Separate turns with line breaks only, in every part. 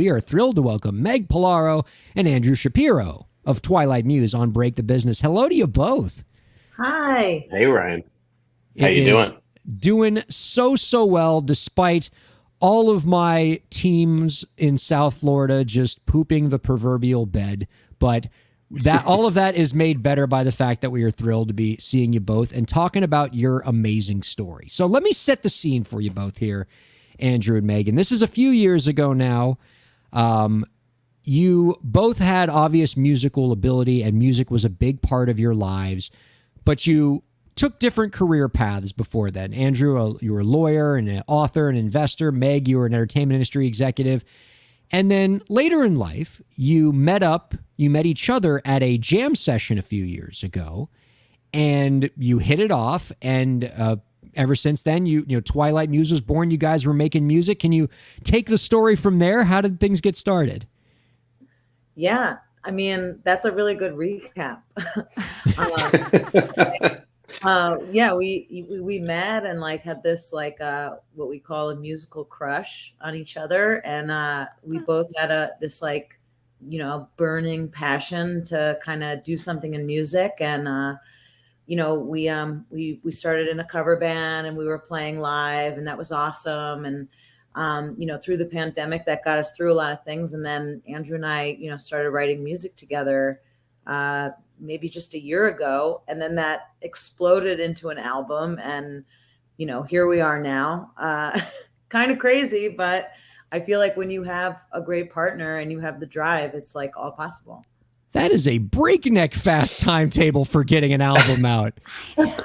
We are thrilled to welcome Meg Pollaro and Andrew Shapiro of Twilight Muse on Break the Business. Hello to you both.
Hi.
Hey, Ryan. How you doing?
Doing so well, despite all of my teams in South Florida just pooping the proverbial bed. But that all of that is made better by the fact that we are thrilled to be seeing you both and talking about your amazing story. So let me set the scene for you both here, Andrew and Megan. This is a few years ago now. You both had obvious musical ability and music was a big part of your lives, but you took different career paths before then. Andrew, you were a lawyer and an author and investor. Meg, you were an entertainment industry executive. And then later in life, you met each other at a jam session a few years ago, and you hit it off. And ever since then, you know, Twilight Muse was born. You guys were making music. Can you take the story from there? How did things get started?
Yeah, I mean, that's a really good recap. Yeah, we met and like had this like what we call a musical crush on each other, and we both had this like, you know, burning passion to kind of do something in music. And you know, we started in a cover band and we were playing live, and that was awesome. And you know, through the pandemic, that got us through a lot of things. And then Andrew and I, you know, started writing music together maybe just a year ago, and then that exploded into an album. And you know, here we are now. Kind of crazy, but I feel like when you have a great partner and you have the drive, it's like all possible.
That is a breakneck fast timetable for getting an album out.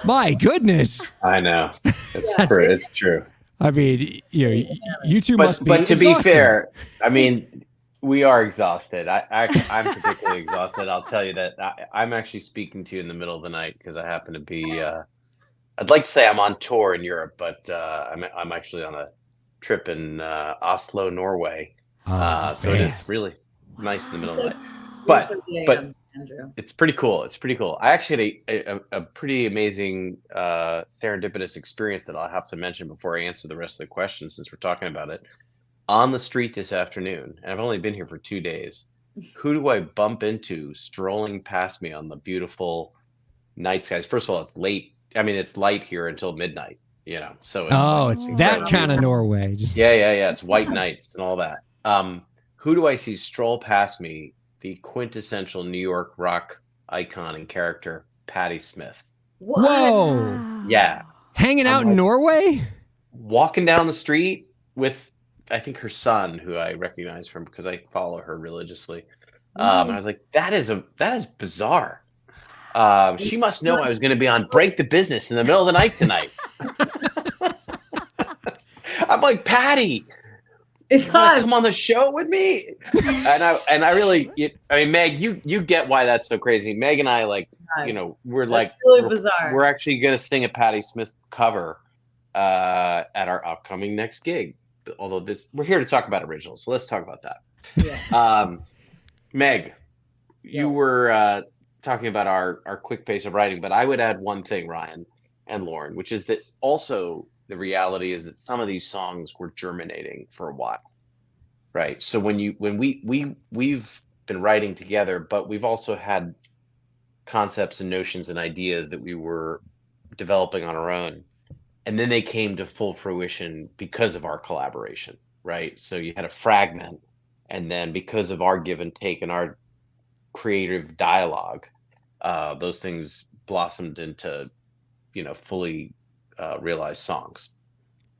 My goodness.
I know. It's true.
I mean, you know, you two must be
But to
exhausted.
be fair, I mean, we are exhausted. I'm particularly exhausted. I'll tell you that I'm actually speaking to you in the middle of the night because I happen to be, I'd like to say I'm on tour in Europe, but I'm actually on a trip in Oslo, Norway. So it is really nice in the middle of the night. But
Andrew,
it's pretty cool. It's pretty cool. I actually had a pretty amazing serendipitous experience that I'll have to mention before I answer the rest of the questions, since we're talking about it. On the street this afternoon, and I've only been here for 2 days, who do I bump into strolling past me on the beautiful night skies? First of all, it's late. I mean, it's light here until midnight, you know. So
it's that kind of Norway.
Yeah. It's white nights and all that. Who do I see stroll past me? The quintessential New York rock icon and character, Patti Smith.
What?
Whoa.
Yeah.
Hanging out in Norway? Walking
down the street with, I think, her son, who I recognize from because I follow her religiously. I was like, that is bizarre. She must know I was going to be on Break the Business in the middle of the night tonight. I'm like, Patti,
it's us.
Come on the show with me. And I really, I mean, Meg, you get why that's so crazy. Meg and I, like, you know,
that's really bizarre.
We're actually going to sing a Patti Smith cover at our upcoming next gig. Although we're here to talk about originals, so let's talk about that.
Yeah.
Meg, you were talking about our quick pace of writing, but I would add one thing, Ryan and Lauren, which is that also the reality is that some of these songs were germinating for a while, right? So when we've been writing together, but we've also had concepts and notions and ideas that we were developing on our own. And then they came to full fruition because of our collaboration, right? So you had a fragment, and then because of our give and take and our creative dialogue, those things blossomed into, you know, fully realized songs.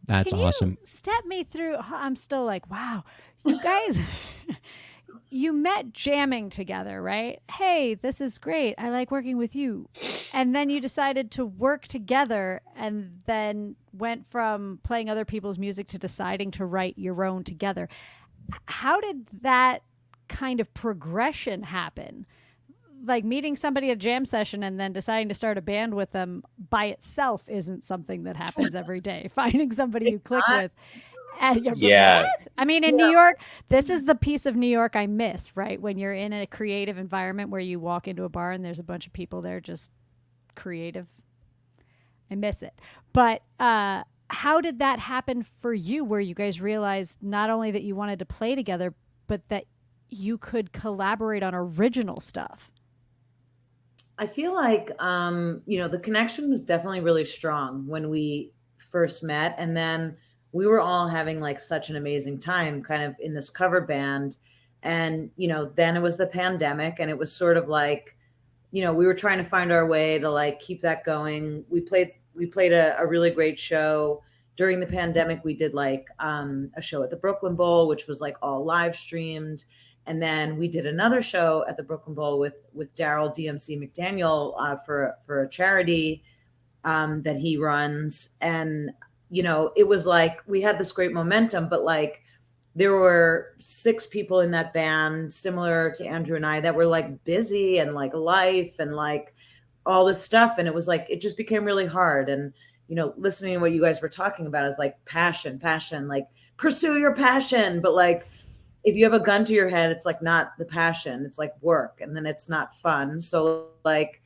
That's awesome.
You step me through. I'm still like, wow, you guys, you met jamming together, right? Hey, this is great. I like working with you. And then you decided to work together, and then went from playing other people's music to deciding to write your own together. How did that kind of progression happen? Like meeting somebody at a jam session and then deciding to start a band with them by itself isn't something that happens every day. Finding somebody you click with. What? I mean, in New York, this is the piece of New York I miss, right? When you're in a creative environment where you walk into a bar and there's a bunch of people there just creative. I miss it. But how did that happen for you, where you guys realized not only that you wanted to play together, but that you could collaborate on original stuff?
I feel like, the connection was definitely really strong when we first met. And then we were all having like such an amazing time kind of in this cover band. And, then it was the pandemic, and it was sort of like, we were trying to find our way to like keep that going. We played a really great show during the pandemic. We did like a show at the Brooklyn Bowl, which was like all live streamed. And then we did another show at the Brooklyn Bowl with Daryl DMC McDaniel for a charity that he runs. And, it was like we had this great momentum, but like there were 6 people in that band, similar to Andrew and I, that were like busy and like life and like all this stuff. And it was like, it just became really hard. And, listening to what you guys were talking about is like passion, like pursue your passion. But like, if you have a gun to your head, it's like not the passion, it's like work, and then it's not fun. So like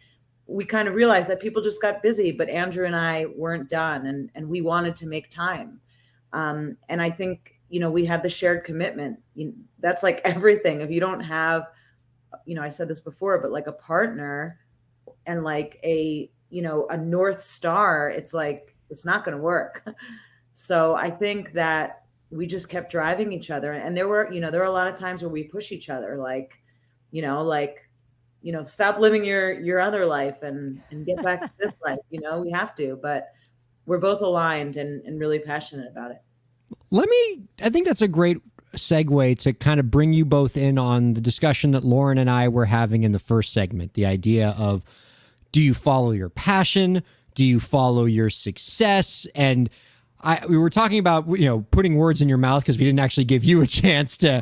we kind of realized that people just got busy, but Andrew and I weren't done, and we wanted to make time. And I think, we had the shared commitment. That's like everything. If you don't have, I said this before, but like a partner and like a North Star, it's like, it's not going to work. So I think that we just kept driving each other. And there were a lot of times where we push each other, stop living your other life and get back to this life. We have to, but we're both aligned and really passionate about it.
I think that's a great segue to kind of bring you both in on the discussion that Lauren and I were having in the first segment, the idea of, do you follow your passion? Do you follow your success? And we were talking about, putting words in your mouth because we didn't actually give you a chance to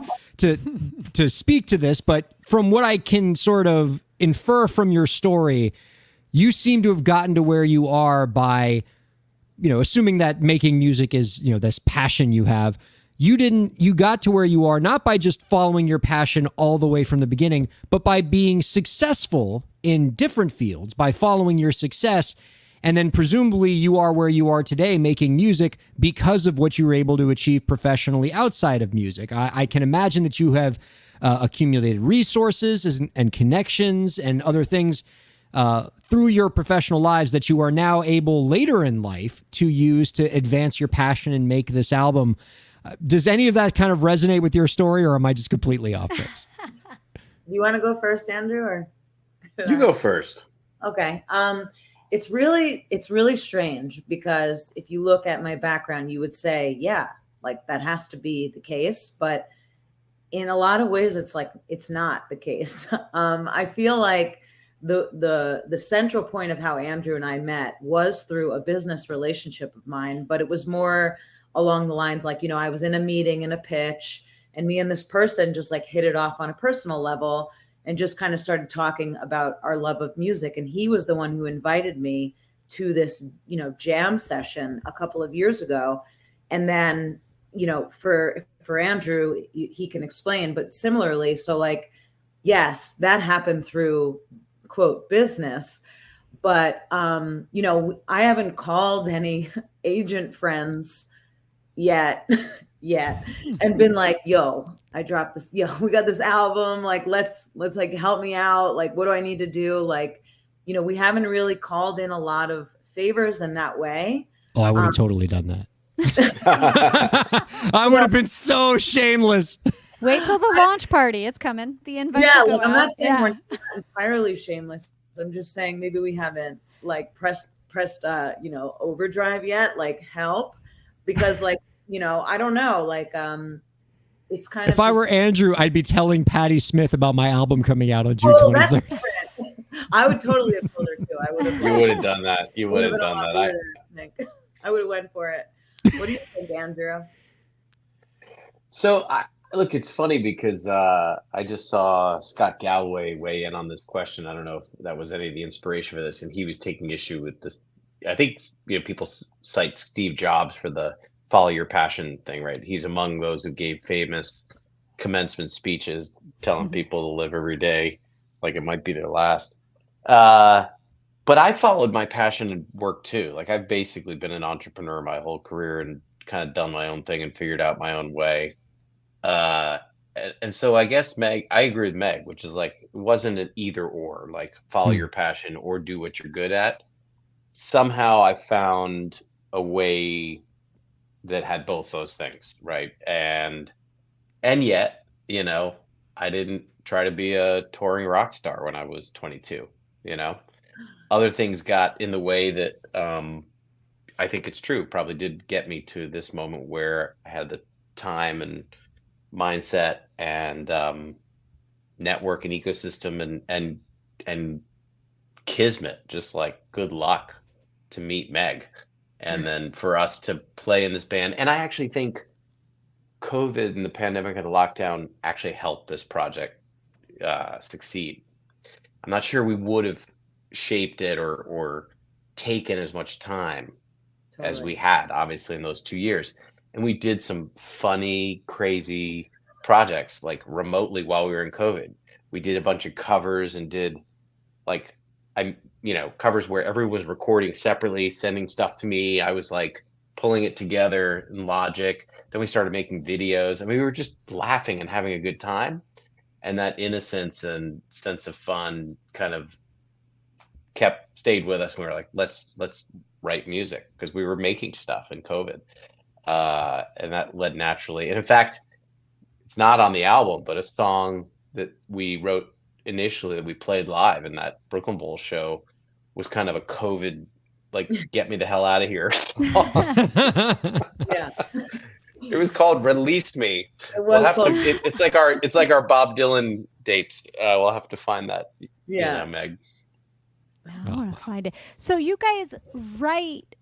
speak to this. But from what I can sort of infer from your story, you seem to have gotten to where you are by, assuming that making music is, this passion you have. You got to where you are not by just following your passion all the way from the beginning, but by being successful in different fields, by following your success. And then presumably you are where you are today making music because of what you were able to achieve professionally outside of music. I can imagine that you have accumulated resources and connections and other things through your professional lives that you are now able later in life to use to advance your passion and make this album. Does any of that kind of resonate with your story, or am I just completely off base?
You want to go first, Andrew, or
you go first?
Okay. It's really strange, because if you look at my background, you would say, yeah, like that has to be the case. But in a lot of ways, it's like, it's not the case. I feel like the central point of how Andrew and I met was through a business relationship of mine, but it was more along the lines like, I was in a meeting in a pitch, and me and this person just like hit it off on a personal level and just kind of started talking about our love of music. And he was the one who invited me to this, jam session a couple of years ago. And then, for Andrew, he can explain, but similarly, so like, yes, that happened through quote business, but, I haven't called any agent friends yet and been like, yo, I dropped this, we got this album, like let's like help me out, like what do I need to do? Like, we haven't really called in a lot of favors in that way.
Oh, I would have totally done that. I would have been so shameless.
Wait till the launch party, it's coming. The invite.
Yeah, I'm not saying we're not entirely shameless. I'm just saying maybe we haven't like pressed overdrive yet, like help, because like, I don't know, like it's kind of.
If I were Andrew, I'd be telling Patti Smith about my album coming out on June 23rd.
I would totally have told her too. I would have.
You would have done that. You would have done that.
I would have went for it. What do you think, Andrew?
So look, it's funny because I just saw Scott Galloway weigh in on this question. I don't know if that was any of the inspiration for this, and he was taking issue with this. I think people cite Steve Jobs for the follow your passion thing, right? He's among those who gave famous commencement speeches telling people to live every day like it might be their last. But I followed my passion and work too. Like I've basically been an entrepreneur my whole career and kind of done my own thing and figured out my own way. and so I guess Meg, I agree with Meg, which is like it wasn't an either or, like follow
Hmm.
your passion or do what you're good at. Somehow I found a way that had both those things, right? And yet, I didn't try to be a touring rock star when I was 22, you know. Other things got in the way that I think it's true, probably did get me to this moment where I had the time and mindset and network and ecosystem and kismet, just like good luck to meet Meg, and then for us to play in this band. And I actually think COVID and the pandemic and the lockdown actually helped this project succeed. I'm not sure we would have shaped it or taken as much time as we
Totally.
had, obviously, in those 2 years. And we did some funny, crazy projects like remotely while we were in COVID. We did a bunch of covers and did like covers where everyone was recording separately, sending stuff to me. I was like pulling it together in Logic. Then we started making videos. I mean, we were just laughing and having a good time. And that innocence and sense of fun kind of stayed with us. We were like, let's write music because we were making stuff in COVID. And that led naturally. And in fact, it's not on the album, but a song that we wrote initially that we played live in that Brooklyn Bowl show was kind of a COVID, like, get me the hell out of here song.
Yeah.
It was called "Release Me."
It
We'll
was
have
called,
to. It's like our Bob Dylan dates. We'll have to find that.
yeah.
Meg.
I want to find it. So you guys write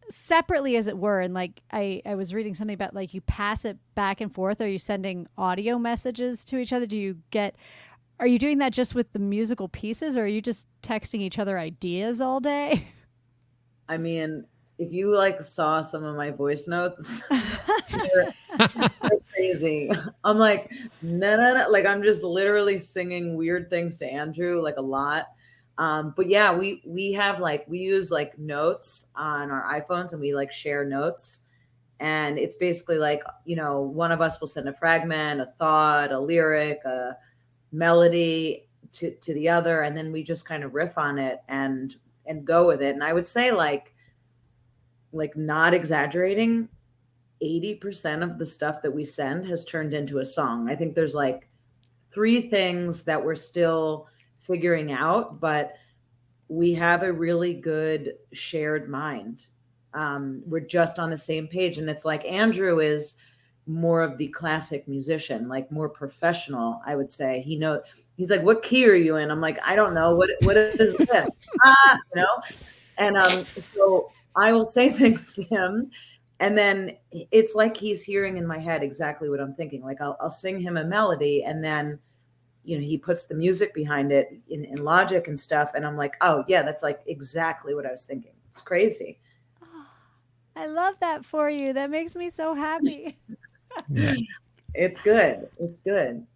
separately, as it were, and like I was reading something about like you pass it back and forth. Are you sending audio messages to each other? Are you doing that just with the musical pieces, or are you just texting each other ideas all day?
I mean, if you like saw some of my voice notes, they're crazy. I'm like, no, like I'm just literally singing weird things to Andrew, like a lot. But yeah, we have like we use like notes on our iPhones, and we like share notes. And it's basically like, one of us will send a fragment, a thought, a lyric, a melody to the other, and then we just kind of riff on it and go with it. And I would say like not exaggerating, 80% of the stuff that we send has turned into a song. I think there's like 3 things that we're still figuring out, but we have a really good shared mind. We're just on the same page. And it's like Andrew is more of the classic musician, like more professional, I would say. He's like, what key are you in? I'm like, I don't know. What is this? And so I will say things to him, and then it's like he's hearing in my head exactly what I'm thinking. Like I'll sing him a melody, and then he puts the music behind it in Logic and stuff, and I'm like, oh yeah, that's like exactly what I was thinking. It's crazy.
Oh, I love that for you. That makes me so happy.
Yeah.
It's good. It's good.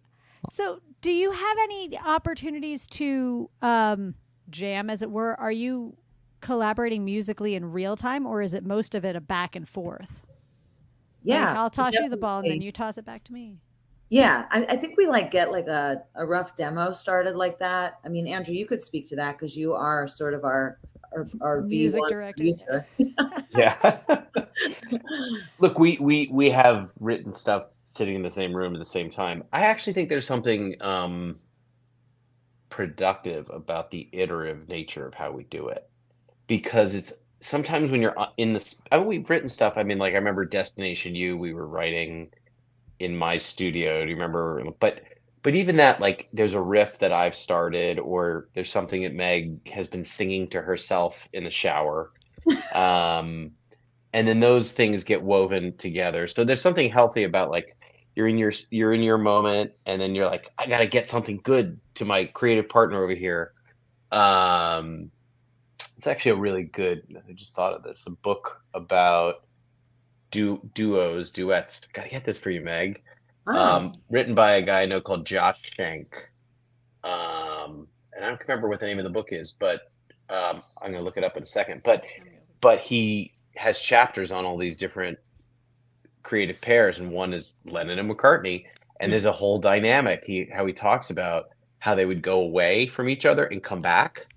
So, do you have any opportunities to jam, as it were? Are you collaborating musically in real time, or is it most of it a back and forth?
Yeah.
Like, I'll toss you the ball and then you toss it back to me.
Yeah, I think we like get like a rough demo started like that. I mean, Andrew, you could speak to that because you are sort of our
Music
V1
director.
producer.
Yeah. Look, we have written stuff sitting in the same room at the same time. I actually think there's something productive about the iterative nature of how we do it, because it's sometimes when you're in this. We've written stuff. I mean, like I remember Destination U. We were writing in my studio. Do you remember? But even that, like, there's a riff that I've started, or there's something that Meg has been singing to herself in the shower. And then those things get woven together. So there's something healthy about like you're in your moment, and then you're like, I gotta get something good to my creative partner over here. It's actually a really good. I just thought of this. A book about duets. Gotta get this for you, Meg. Written by a guy I know called Josh Schenk. And I don't remember what the name of the book is, but I'm gonna look it up in a second. But he has chapters on all these different creative pairs, and one is Lennon and McCartney. And there's a whole dynamic. How he talks about how they would go away from each other and come back.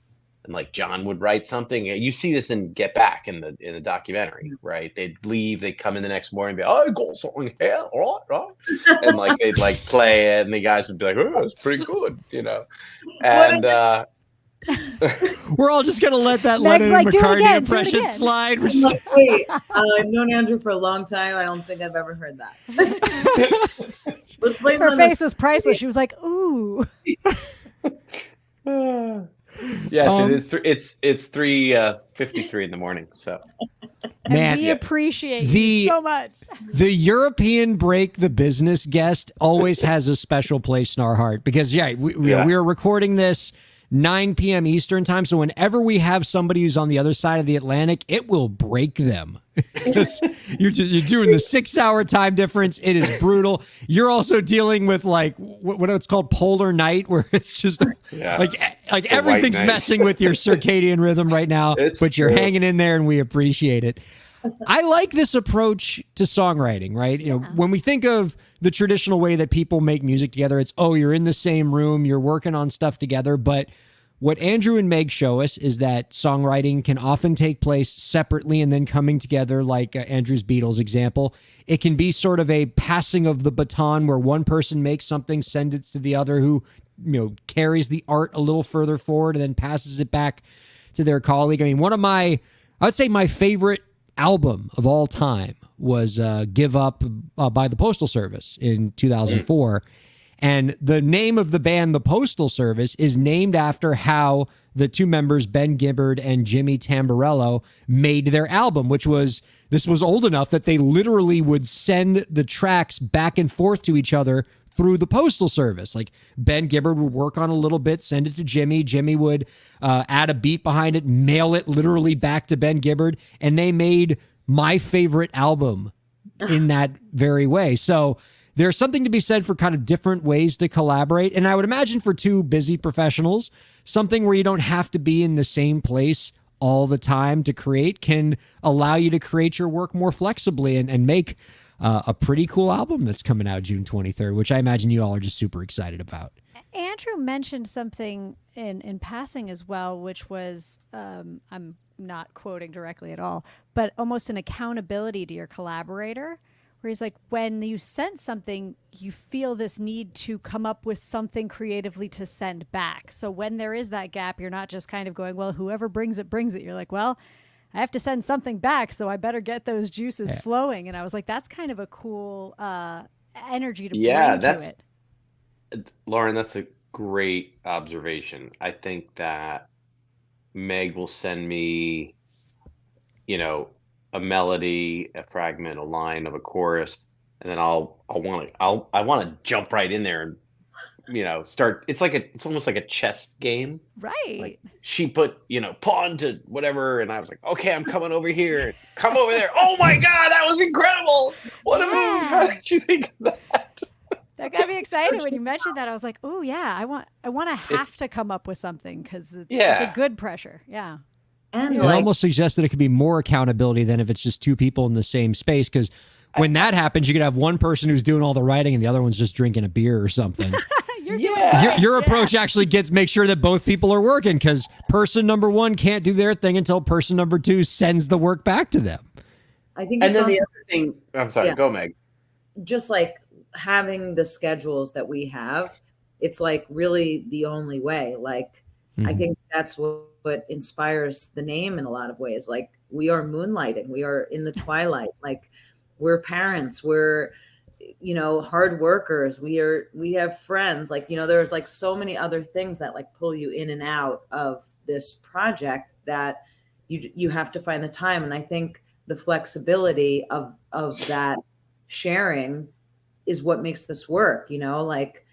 And like John would write something. You see this in Get Back in the documentary, right? They'd leave, they'd come in the next morning and be, I got something here, all right. And like they'd like play it, and the guys would be like, oh, it's pretty good, you know. And
we're all just gonna let that
Meg's
Lennon
like,
and
"Do it
McCartney
again, do it
impression
again."
slide. We're just-
Wait, I've known Andrew for a long time. I don't think I've ever heard that. Let's blame
Her
it on
face was priceless. She was like, "Ooh."
Yes, it's 3:53 in the morning. So,
Man,
and we appreciate
The-
you so much.
the European break the business guest always has a special place in our heart because we are recording this 9 p.m. Eastern time. So whenever we have somebody who's on the other side of the Atlantic, it will break them. Because you're doing the 6-hour time difference. It is brutal. You're also dealing with like what it's called polar night, where it's just like everything's
night.
messing with your circadian rhythm right now, but you're hanging in there, and we appreciate it. I like this approach to songwriting, right? You know, when we think of the traditional way that people make music together, it's, oh, you're in the same room, you're working on stuff together. But what Andrew and Meg show us is that songwriting can often take place separately and then coming together, like Andrew's Beatles example. It can be sort of a passing of the baton where one person makes something, sends it to the other who, you know, carries the art a little further forward and then passes it back to their colleague. I mean, I would say my favorite album of all time was Give Up by the Postal Service in 2004. And the name of the band, the Postal Service, is named after how the two members, Ben Gibbard and Jimmy Tamborello, made their album, this was old enough that they literally would send the tracks back and forth to each other through the Postal Service. Like Ben Gibbard would work on a little bit, send it to Jimmy. Jimmy would add a beat behind it, mail it literally back to Ben Gibbard. And they made my favorite album in that very way. So there's something to be said for kind of different ways to collaborate. And I would imagine for two busy professionals, something where you don't have to be in the same place all the time to create can allow you to create your work more flexibly and make a pretty cool album that's coming out June 23rd, which I imagine you all are just super excited about.
Andrew mentioned something in passing as well, which was, I'm not quoting directly at all, but almost an accountability to your collaborator, where he's like, when you send something, you feel this need to come up with something creatively to send back. So when there is that gap, you're not just kind of going, well, whoever brings it, brings it. You're like, well, I have to send something back, so I better get those juices flowing. And I was like, that's kind of a cool energy to bring to it.
Lauren, that's a great observation. I think that Meg will send me, a melody, a fragment, a line of a chorus, and then I want to jump right in there and start. It's almost like a chess game.
Right.
Like she put, pawn to whatever, and I was like, okay, I'm coming over here. Come over there. Oh my God, that was incredible. What a move. How did you think of that?
That got me excited when you mentioned that. I was like, oh yeah, I want to have to come up with something because it's a good pressure. Yeah.
And
it almost suggests that it could be more accountability than if it's just two people in the same space. Because when that happens, you could have one person who's doing all the writing and the other one's just drinking a beer or something. Your approach actually makes sure that both people are working, because person number one can't do their thing until person number two sends the work back to them.
I think
and then the other thing, I'm sorry, go Meg.
Just like having the schedules that we have, it's like really the only way. Like, I think that's what inspires the name in a lot of ways. Like, we are moonlighting, we are in the twilight, like we're parents, we're hard workers, we have friends, like there's like so many other things that like pull you in and out of this project that you have to find the time. And I think the flexibility of that sharing is what makes this work. Like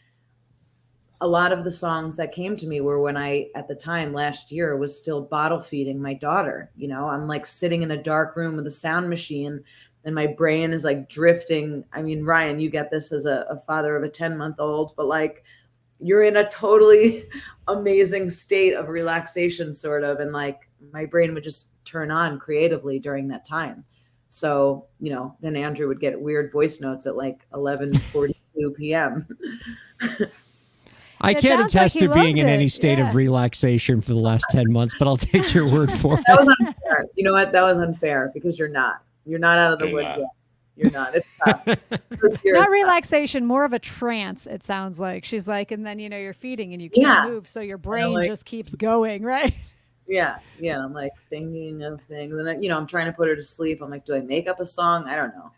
a lot of the songs that came to me were when I, at the time last year, was still bottle feeding my daughter. I'm like sitting in a dark room with a sound machine and my brain is like drifting. I mean, Ryan, you get this as a father of a 10-month-old, but like you're in a totally amazing state of relaxation sort of. And like my brain would just turn on creatively during that time. So, then Andrew would get weird voice notes at like 11:42 2 p.m.
I
It
can't
sounds like
attest
he
to being
loved
in
it,
any state
yeah.
of relaxation for the last 10 months, but I'll take your word for
That was
it.
unfair. You know what? That was unfair because you're not. You're not out of the
You're
woods
not.
yet. You're not. It's tough. First year
Not
is tough.
relaxation, more of a trance, it sounds like. She's like, and then, you're feeding and you can't
Yeah.
move, so your brain
like-
just keeps going, right?
Yeah. I'm like thinking of things, and I'm trying to put her to sleep. I'm like, do I make up a song? I don't know.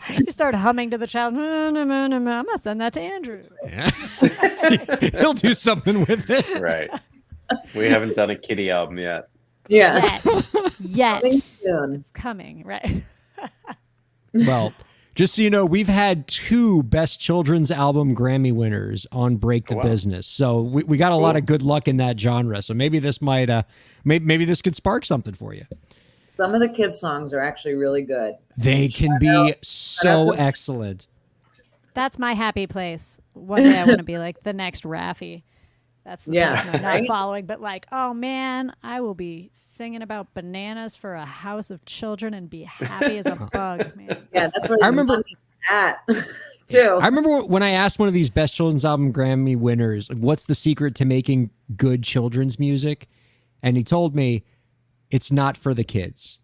You start humming to the child. I'm gonna send that to Andrew.
Yeah. He'll do something with it.
Right. We haven't done a kitty album yet.
Yeah.
Yet.
Coming soon.
It's coming, right?
Well, just so you know, we've had 2 Best Children's Album Grammy winners on Break the
Wow.
Business. So we got a lot of good luck in that genre. So maybe this might, maybe this could spark something for you.
Some of the kids' songs are actually really good.
They can be so
out.
excellent.
That's my happy place. One day I want to be like the next Raffi. That's the
Yeah,
person I'm not
right?
following, but like, oh man, I will be singing about bananas for a house of children and be happy as a bug, man.
Yeah, that's where
I
the
remember-
money's at too.
I remember when I asked one of these Best Children's Album Grammy winners, like, what's the secret to making good children's music? And he told me, it's not for the kids.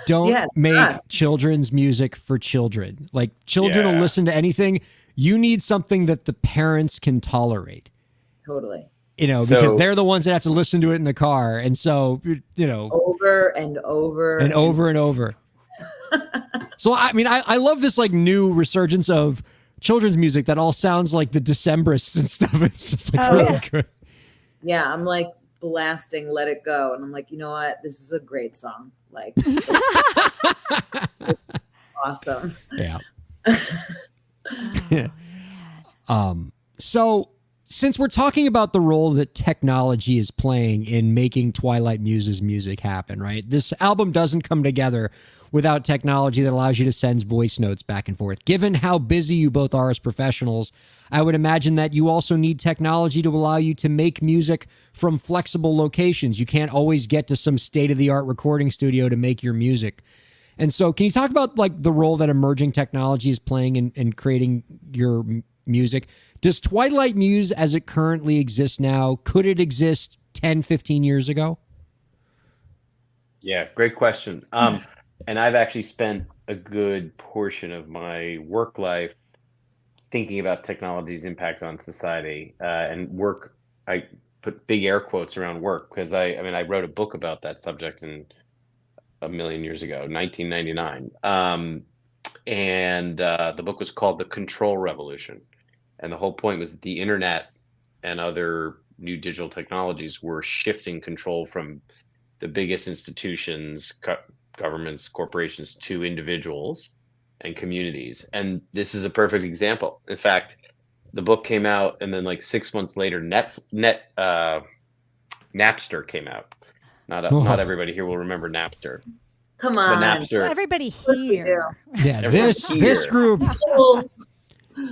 Don't
Yeah, it's
make
us.
children's music for children. Like, children will
Yeah.
listen to anything. You need something that the parents can tolerate,
Totally.
because
So-
they're the ones that have to listen to it in the car. And so,
Over and over
and over and over. So, I mean, I love this like new resurgence of children's music that all sounds like the Decemberists and stuff. It's just like
Oh,
really
yeah.
good.
Yeah, I'm like blasting Let It Go. And I'm like, you know what? This is a great song. Like, it's awesome.
Yeah.
Oh, man.
So since we're talking about the role that technology is playing in making Twilight Muse's music happen, right? This album doesn't come together without technology that allows you to send voice notes back and forth. Given how busy you both are as professionals, I would imagine that you also need technology to allow you to make music from flexible locations. You can't always get to some state-of-the-art recording studio to make your music. And so can you talk about like the role that emerging technology is playing in creating your music? Does Twilight Muse as it currently exists now, could it exist 10, 15 years ago?
Yeah, great question. And I've actually spent a good portion of my work life thinking about technology's impact on society and work. I put big air quotes around work because I wrote a book about that subject a million years ago, 1999. And the book was called The Control Revolution. And the whole point was that the internet and other new digital technologies were shifting control from the biggest institutions, governments, corporations, to individuals and communities. And this is a perfect example. In fact, the book came out, and then like 6 months later, Napster came out. Not everybody here will remember Napster.
Come
But
on.
Napster,
Well, everybody
course we
here.
Yeah,
Everyone
this
here.
group,
Cool.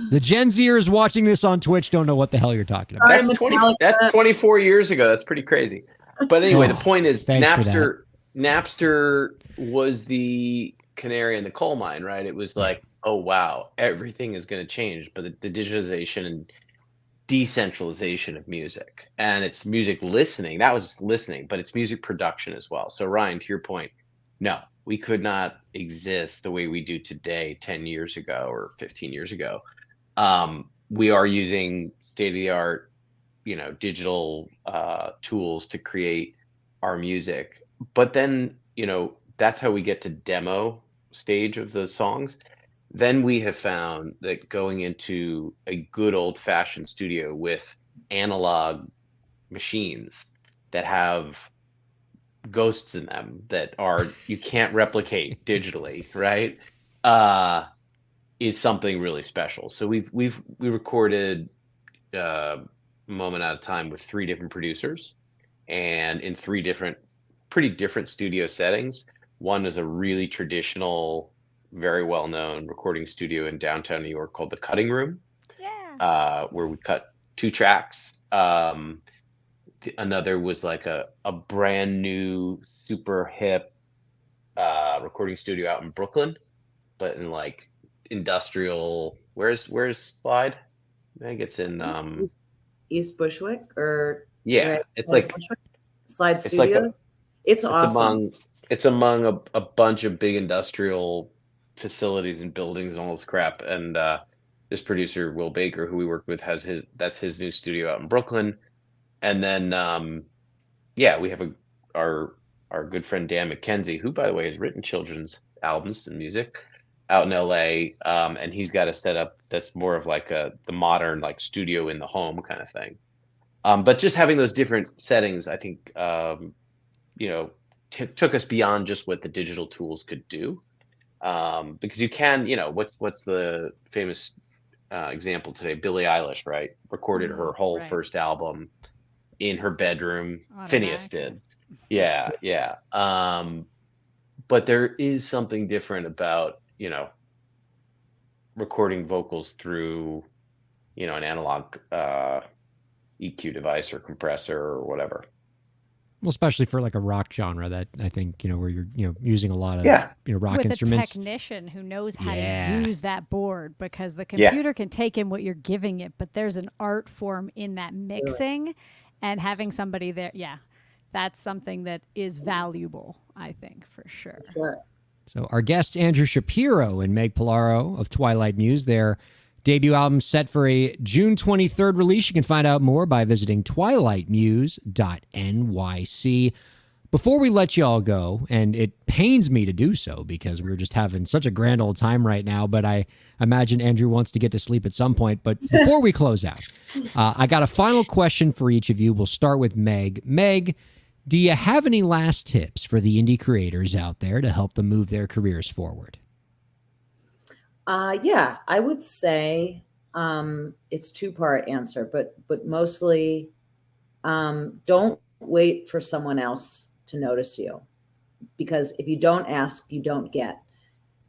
the Gen Zers watching this on Twitch don't know what the hell you're talking about.
Sorry,
that's
Metallica.
that's 24 years ago. That's pretty crazy. But anyway, the point is
Thanks for
Napster was the canary in the coal mine, right? It was like, oh wow, everything is going to change, but the digitization and decentralization of music, and it's music listening. That was just listening, but it's music production as well. So Ryan, to your point, no, we could not exist the way we do today 10 years ago or 15 years ago. We are using state-of-the-art, digital tools to create our music. But then, that's how we get to demo stage of the songs. Then we have found that going into a good old-fashioned studio with analog machines that have ghosts in them that you can't replicate digitally, right? Is something really special. So we recorded Moment at a Time with 3 different producers, and in 3 pretty different studio settings. One is a really traditional, very well-known recording studio in downtown New York called The Cutting Room, where we cut 2 tracks. Another was like a brand new, super hip recording studio out in Brooklyn, but in like industrial. Where's Slide? I think it's in
East Bushwick, or
yeah,
right,
it's
Slide
like
Bushwick? Slide
it's like
Studios. It's awesome.
it's among a bunch of big industrial facilities and buildings and all this crap. And this producer Will Baker, who we work with, that's his new studio out in Brooklyn. And then yeah, we have our good friend Dan McKenzie, who, by the way, has written children's albums and music out in LA. And he's got a setup that's more of like the modern like studio in the home kind of thing. But just having those different settings, I think, you know, took us beyond just what the digital tools could do. Because you can, you know, what's the famous example today? Billie Eilish, right? Recorded her whole
right.
first album in her bedroom.
On a
Phineas
Mac.
did. Yeah, yeah. But there is something different about, you know, recording vocals through, you know, an analog EQ device or compressor or whatever.
Well, especially for like a rock genre that I think, you know, where you're, you know, using a lot of,
Yeah.
you know, rock
With
instruments.
a technician who knows how
Yeah.
to use that board, because the
Yeah.
computer can take in what you're giving it, but there's an art form in that mixing, and having somebody there. Yeah. That's something that is valuable, I think, for sure.
Sure.
So our guests, Andrew Shapiro and Meg Pollaro of Twilight Muse, their debut album set for a June 23rd release. You can find out more by visiting twilightmuse.nyc. Before we let you all go, and it pains me to do so because we're just having such a grand old time right now, but I imagine Andrew wants to get to sleep at some point. But before we close out, I got a final question for each of you. We'll start with Meg. Meg, do you have any last tips for the indie creators out there to help them move their careers forward?
Yeah, I would say it's two-part answer, but mostly don't wait for someone else to notice you, because if you don't ask, you don't get.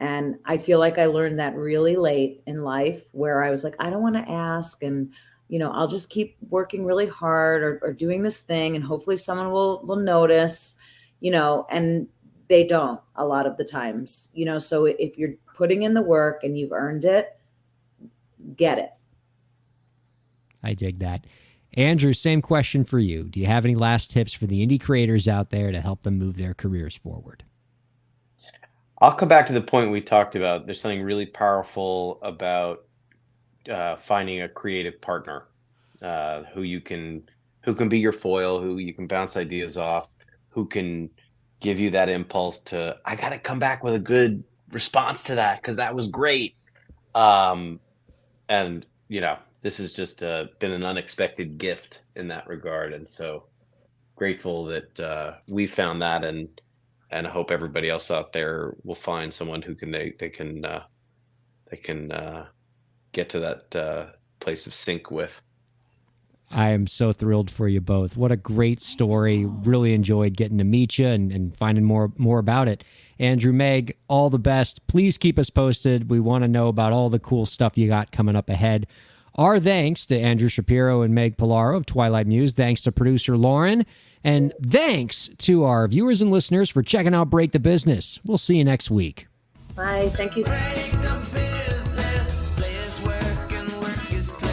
And I feel like I learned that really late in life, where I was like, I don't want to ask, and you know, I'll just keep working really hard or doing this thing, and hopefully someone will notice, you know, and they don't a lot of the times, you know. So if you're putting in the work and you've earned it, get it.
I dig that. Andrew, same question for you. Do you have any last tips for the indie creators out there to help them move their careers forward?
I'll come back to the point we talked about. There's something really powerful about finding a creative partner who can be your foil, who you can bounce ideas off, who can give you that impulse to, I got to come back with a good response to that because that was great. And you know, this has just been an unexpected gift in that regard, and so grateful that we found that, and I hope everybody else out there will find someone who can they can get to that place of sync with.
I am so thrilled for you both. What a great story. Really enjoyed getting to meet you and finding more about it. Andrew, Meg, all the best. Please keep us posted. We want to know about all the cool stuff you got coming up ahead. Our thanks to Andrew Shapiro and Meg Pollaro of Twilight Muse. Thanks to producer Lauren. And thanks to our viewers and listeners for checking out Break the Business. We'll see you next week.
Bye. Thank you.